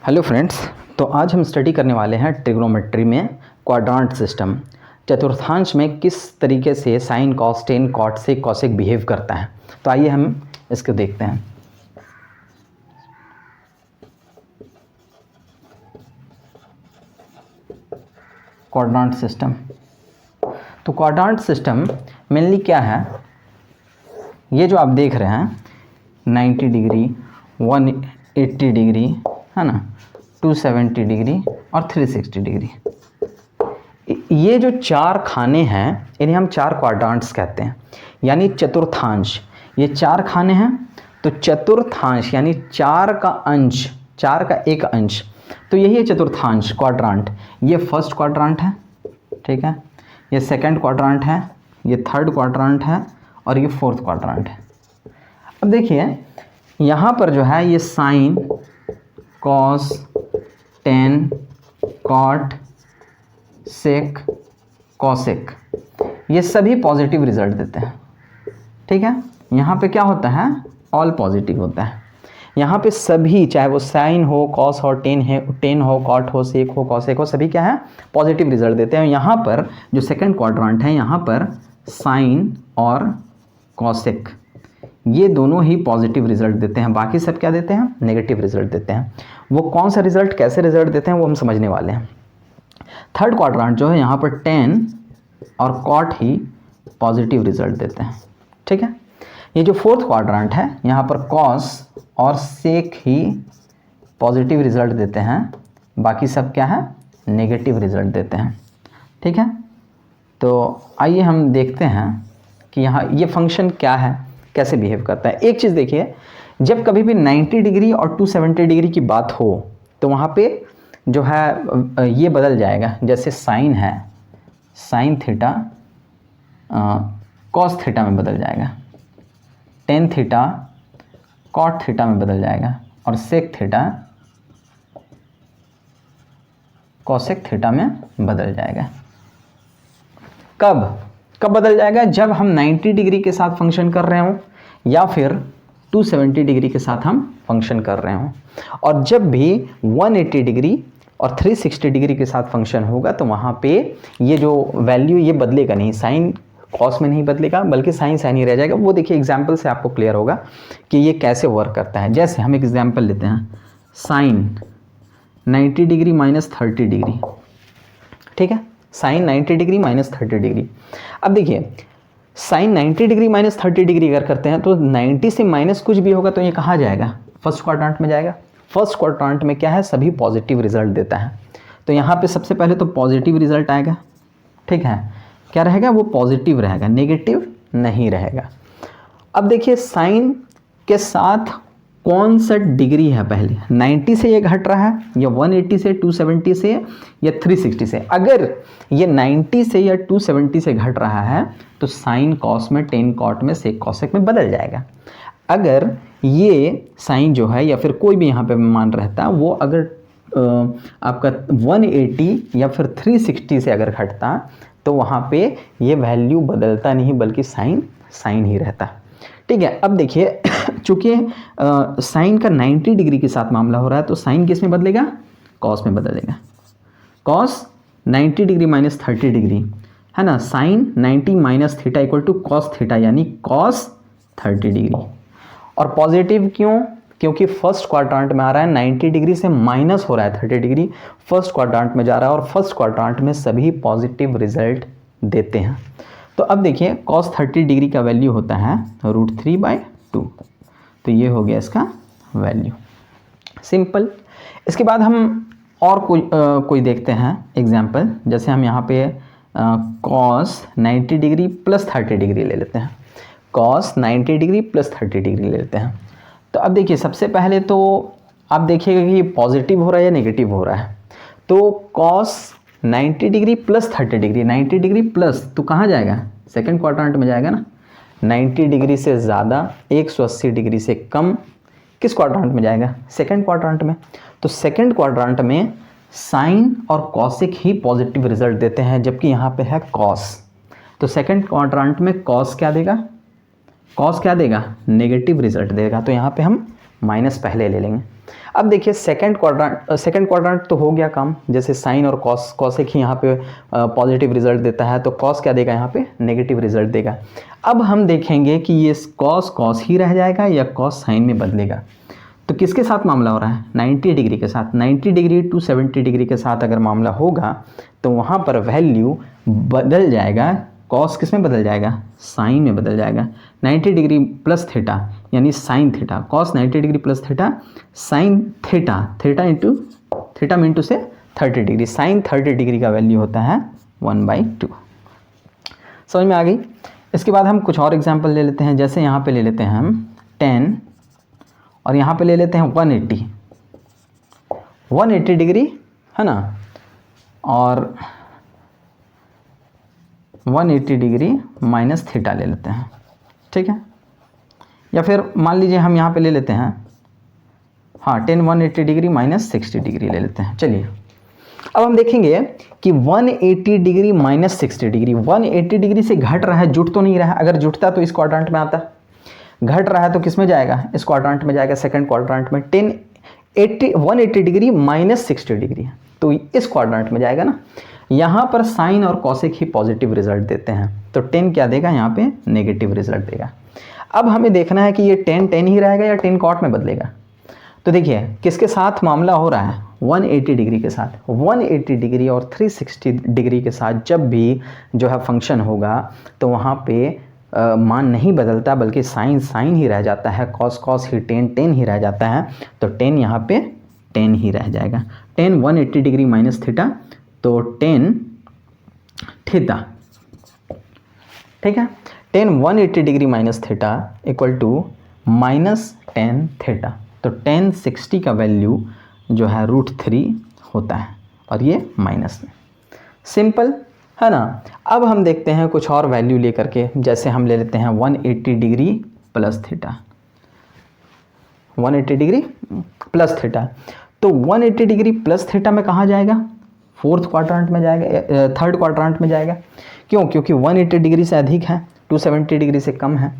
Hello friends, तो आज हम स्टडी करने वाले हैं ट्रिग्नोमेट्री में क्वाड्रांट सिस्टम। चतुर्थांश में किस तरीके से sine cos tan cot sec cosec बिहेव करता है। तो आइए हम इसको देखते हैं। क्वाड्रांट सिस्टम, तो क्वाड्रांट सिस्टम मेनली क्या है, ये जो आप देख रहे हैं 90 डिग्री, 180 डिग्री है ना, 270 डिग्री और 360 डिग्री, ये जो चार खाने हैं इन्हें हम चार क्वाड्रांट्स कहते हैं, यानी चतुर्थांश। ये चार खाने हैं तो चतुर्थांश यानी चार का अंश, चार का एक अंश, तो यही है चतुर्थांश क्वाड्रांट। ये फर्स्ट क्वाड्रांट है, ठीक है, ये सेकंड क्वाड्रांट है, ये थर्ड क्वाड्रांट है और ये फोर्थ क्वाड्रांट है। अब देखिए यहाँ पर जो है ये sine cos tan cot sec cosec, ये सभी पॉजिटिव रिजल्ट देते हैं, ठीक है। यहाँ पे क्या होता है, ऑल पॉजिटिव होता है। यहाँ पे सभी, चाहे वो साइन हो, कॉस हो, टेन हो, कॉट हो, सेक हो, कॉसेक हो, सभी क्या है, पॉजिटिव रिजल्ट देते हैं। यहाँ पर जो सेकंड क्वाड्रांट है, यहाँ पर साइन और कॉसेक ये दोनों ही पॉजिटिव रिजल्ट देते हैं, बाकी सब क्या देते हैं, नेगेटिव रिजल्ट देते हैं। वो कौन सा रिजल्ट, कैसे रिजल्ट देते हैं, वो हम समझने वाले हैं। थर्ड क्वाड्रांट जो है, यहाँ पर टेन और कॉट ही पॉजिटिव रिजल्ट देते हैं, ठीक है। ये जो फोर्थ क्वाड्रांट है, यहाँ पर कॉस और सेक ही पॉजिटिव रिजल्ट देते हैं, बाकी सब क्या है, नेगेटिव रिजल्ट देते हैं, ठीक है। तो आइए हम देखते हैं कि यहाँ ये फंक्शन क्या है, कैसे बिहेव करता है। एक चीज़ देखिए, जब कभी भी 90 डिग्री और 270 डिग्री की बात हो तो वहाँ पे जो है ये बदल जाएगा। जैसे साइन है, साइन थीटा कॉस थीटा में बदल जाएगा, टेन थीटा कॉट थीटा में बदल जाएगा और सेक थीटा कॉसेक थीटा में बदल जाएगा। कब बदल जाएगा, जब हम 90 डिग्री के साथ फंक्शन कर रहे हों या फिर 270 डिग्री के साथ हम फंक्शन कर रहे हों। और जब भी 180 डिग्री और 360 डिग्री के साथ फंक्शन होगा तो वहाँ पे ये जो वैल्यू ये बदलेगा नहीं, साइन कॉस में नहीं बदलेगा, बल्कि साइन साइन ही रह जाएगा। वो देखिए एग्जाम्पल से आपको क्लियर होगा कि ये कैसे वर्क करता है। जैसे हम एक एग्जाम्पल लेते हैं, साइन 90 डिग्री माइनस 30 डिग्री, ठीक है, साइन 90 डिग्री माइनस 30 डिग्री। अब देखिए साइन 90 डिग्री माइनस 30 डिग्री अगर करते हैं तो 90 से माइनस कुछ भी होगा तो ये कहाँ जाएगा, फर्स्ट क्वाड्रांट में जाएगा। फर्स्ट क्वाड्रांट में क्या है, सभी पॉजिटिव रिजल्ट देता है, तो यहाँ पे सबसे पहले तो पॉजिटिव रिजल्ट आएगा, ठीक है। क्या रहेगा, वो पॉजिटिव रहेगा, नेगेटिव नहीं रहेगा। अब देखिए साइन के साथ कौन सा डिग्री है, पहले 90 से ये घट रहा है या 180 से, 270 से या 360 से। अगर ये 90 से या 270 से घट रहा है तो साइन कॉस में, टेन कॉट में, सेक कॉसेक में बदल जाएगा। अगर ये साइन जो है या फिर कोई भी यहाँ पे मान रहता, वो अगर आपका 180 या फिर 360 से अगर घटता तो वहाँ पे ये वैल्यू बदलता नहीं, बल्कि साइन साइन ही रहता, ठीक है। अब देखिए चूँकि साइन का 90 डिग्री के साथ मामला हो रहा है तो साइन किस में बदलेगा, कॉस में बदलेगा। कॉस 90 डिग्री माइनस 30 डिग्री है ना, sine 90 minus theta equal to cos theta, यानी कॉस 30 डिग्री। और पॉजिटिव क्यों, क्योंकि फर्स्ट क्वाड्रांट में आ रहा है, 90 डिग्री से माइनस हो रहा है 30 डिग्री, फर्स्ट क्वाड्रांट में जा रहा है और फर्स्ट क्वाड्रांट में सभी पॉजिटिव रिजल्ट देते हैं। तो अब देखिए cos 30 डिग्री का वैल्यू होता है √3/2, तो ये हो गया इसका वैल्यू, सिंपल। इसके बाद हम और कोई देखते हैं एग्जाम्पल। जैसे हम यहाँ पे cos 90 डिग्री प्लस 30 डिग्री ले लेते हैं, cos 90 डिग्री प्लस 30 डिग्री ले लेते हैं। तो अब देखिए सबसे पहले तो आप देखिएगा कि पॉजिटिव हो रहा है या नेगेटिव हो रहा है। तो cos 90 degree plus 30 degree, 90 degree plus तो कहाँ जाएगा, सेकंड क्वाड्रांट में जाएगा ना। 90 डिग्री से ज़्यादा, 180 डिग्री से कम किस क्वाड्रांट में जाएगा, सेकंड क्वाड्रांट में। तो सेकंड क्वाड्रांट में साइन और कॉसेक ही पॉजिटिव रिजल्ट देते हैं, जबकि यहाँ पे है कॉस। तो सेकंड क्वाड्रांट में कॉस क्या देगा, कॉस क्या देगा, नेगेटिव रिजल्ट देगा। तो यहाँ पे हम माइनस पहले ले लेंगे। अब देखिए सेकंड क्वाड्रेंट तो हो गया काम, जैसे साइन और कॉस, कॉसेक ही यहाँ पे पॉजिटिव रिजल्ट देता है, तो कॉस क्या देगा यहाँ पे, नेगेटिव रिजल्ट देगा। अब हम देखेंगे कि ये कॉस कॉस ही रह जाएगा या कॉस साइन में बदलेगा। तो किसके साथ मामला हो रहा है, 90 डिग्री के साथ। 90 डिग्री टू 70 डिग्री के साथ अगर मामला होगा तो वहाँ पर वैल्यू बदल जाएगा, कॉस किस में बदल जाएगा, साइन में बदल जाएगा। 90 डिग्री प्लस थीटा यानी sine theta, cos 90 degree plus theta sine theta, theta में इंटू से 30 डिग्री, साइन 30 डिग्री का वैल्यू होता है 1/2। समझ में आ गई। इसके बाद हम कुछ और एग्जाम्पल ले लेते हैं, जैसे यहाँ पे ले लेते हैं हम 10 और यहाँ पे ले लेते हैं 180 डिग्री है ना, और 180 डिग्री माइनस थीटा ले लेते हैं, ठीक है। या फिर मान लीजिए हम यहाँ पे ले लेते हैं, हाँ 10 180 डिग्री माइनस 60 डिग्री ले लेते हैं। चलिए अब हम देखेंगे कि 180 डिग्री माइनस 60 डिग्री, 180 डिग्री से घट रहा है, जुट तो नहीं रहा है। अगर जुटता तो इस क्वाड्रेंट में आता, घट रहा है तो किस में जाएगा, इस क्वाड्रेंट में जाएगा, सेकंड क्वाड्रेंट में। 180 डिग्री माइनस 60 डिग्री तो इस क्वाड्रेंट में जाएगा ना। यहाँ पर साइन और कॉसेक ही पॉजिटिव रिजल्ट देते हैं, तो 10 क्या देगा यहाँ पे, नेगेटिव रिजल्ट देगा। अब हमें देखना है कि ये 10 ही रहेगा या 10 कॉट में बदलेगा। तो देखिए किसके साथ मामला हो रहा है, 180 डिग्री के साथ। 180 डिग्री और 360 डिग्री के साथ जब भी जो है फंक्शन होगा तो वहाँ पे मान नहीं बदलता, बल्कि साइन साइन ही रह जाता है, कॉस कॉस ही, 10 ही रह जाता है। तो 10 यहाँ पे 10 ही रह जाएगा। 10 180 डिग्री माइनस थीटा, तो 10 थीटा, ठीक है। 10 180 degree minus theta equal to minus 10 theta, तो 10 60 का वैल्यू जो है √3 होता है और ये माइनस में। सिंपल है ना। अब हम देखते हैं कुछ और वैल्यू लेकर के, जैसे हम ले लेते हैं 180 degree plus theta, 180 degree plus theta. तो 180 डिग्री प्लस थीटा में कहाँ जाएगा, फोर्थ क्वाड्रेंट में जाएगा, थर्ड क्वाड्रेंट में जाएगा। क्यों, क्योंकि 180 डिग्री से अधिक है, 270 डिग्री से कम है।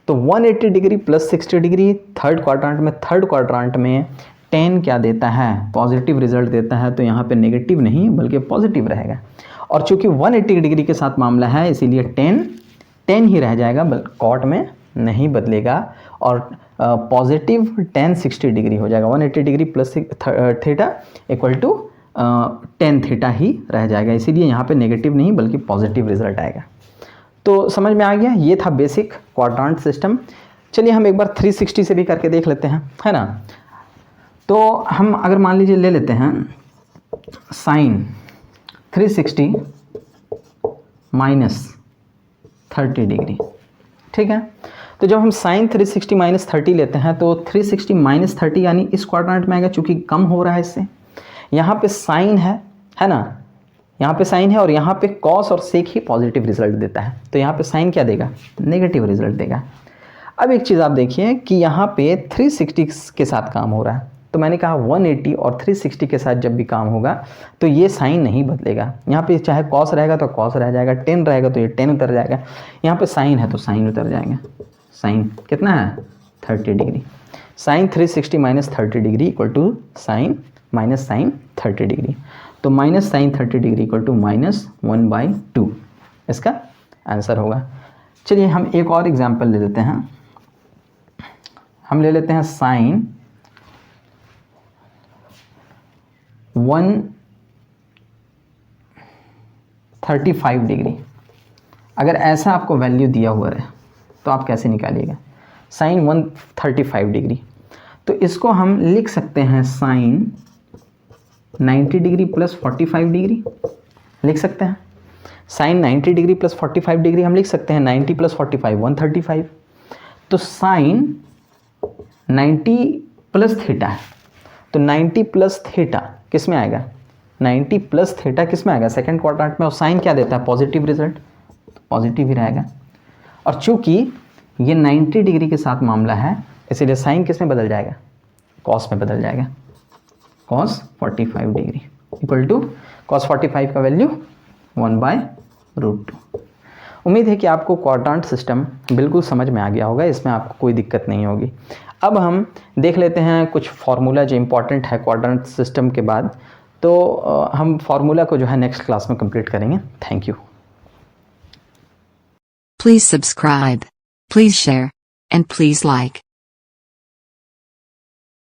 तो 180 degree plus 60 degree third quadrant में 10 क्या देता है, पॉजिटिव रिजल्ट देता है। तो यहाँ पे नेगेटिव नहीं बल्कि पॉजिटिव रहेगा। और चूंकि 180 डिग्री के साथ मामला है इसीलिए 10 ही रह जाएगा, कॉट में नहीं बदलेगा। और पॉजिटिव 10 60 डिग्री हो जाएगा, 180 degree plus theta equal to 10 theta ही रह जाएगा। इसीलिए यहाँ पे नेगेटिव नहीं बल्कि पॉजिटिव रिजल्ट आएगा। तो समझ में आ गया, ये था बेसिक क्वाड्रेंट सिस्टम। चलिए हम एक बार 360 से भी करके देख लेते हैं, है ना। तो हम अगर मान लीजिए ले लेते हैं साइन 360 माइनस 30 डिग्री, ठीक है। तो जब हम साइन 360 माइनस 30 लेते हैं तो 360 माइनस 30 यानी इस क्वाड्रेंट में आएगा, चूंकि कम हो रहा है इससे। यहाँ पे साइन है ना, यहाँ पे साइन है और यहाँ पे कॉस और सेक ही पॉजिटिव रिजल्ट देता है। तो यहाँ पे साइन क्या देगा, नेगेटिव रिजल्ट देगा। अब एक चीज़ आप देखिए कि यहाँ पे 360 के साथ काम हो रहा है, तो मैंने कहा 180 और 360 के साथ जब भी काम होगा तो ये साइन नहीं बदलेगा। यहाँ पे चाहे कॉस रहेगा तो कॉस रह जाएगा, 10 रहेगा तो ये 10 उतर जाएगा। यहाँ पे साइन है तो साइन उतर जाएगा। साइन कितना है, 30 degree. Sine 360 minus 30 degree equal to sine minus sine 30 degree. तो minus sine 30 degree equal to minus 1/2 इसका आंसर होगा। चलिए हम एक और एग्जाम्पल ले लेते हैं। हम ले लेते हैं साइन 135 डिग्री। अगर ऐसा आपको वैल्यू दिया हुआ है तो आप कैसे निकालिएगा, साइन 135 डिग्री। तो इसको हम लिख सकते हैं साइन 90 डिग्री प्लस 45 डिग्री लिख सकते हैं। साइन 90 डिग्री प्लस 45 डिग्री हम लिख सकते हैं, 90 प्लस 45 135। तो साइन 90 प्लस थीटा है, तो 90 प्लस थीटा किस में आएगा, 90 प्लस थीटा किस में आएगा, सेकंड क्वाड्रेंट में। और साइन क्या देता है, पॉजिटिव रिजल्ट, पॉजिटिव ही रहेगा। और चूंकि ये 90 डिग्री के साथ मामला है इसीलिए साइन किस में बदल जाएगा, कॉस में बदल जाएगा। Cos 45 degree equal to cos 45 का वैल्यू 1/√2। उम्मीद है कि आपको क्वाड्रेंट सिस्टम बिल्कुल समझ में आ गया होगा, इसमें आपको कोई दिक्कत नहीं होगी। अब हम देख लेते हैं कुछ फार्मूला जो इम्पॉर्टेंट है क्वाड्रेंट सिस्टम के बाद। तो हम फार्मूला को जो है नेक्स्ट क्लास में कंप्लीट करेंगे। Thank you. Please subscribe, please share, and please like.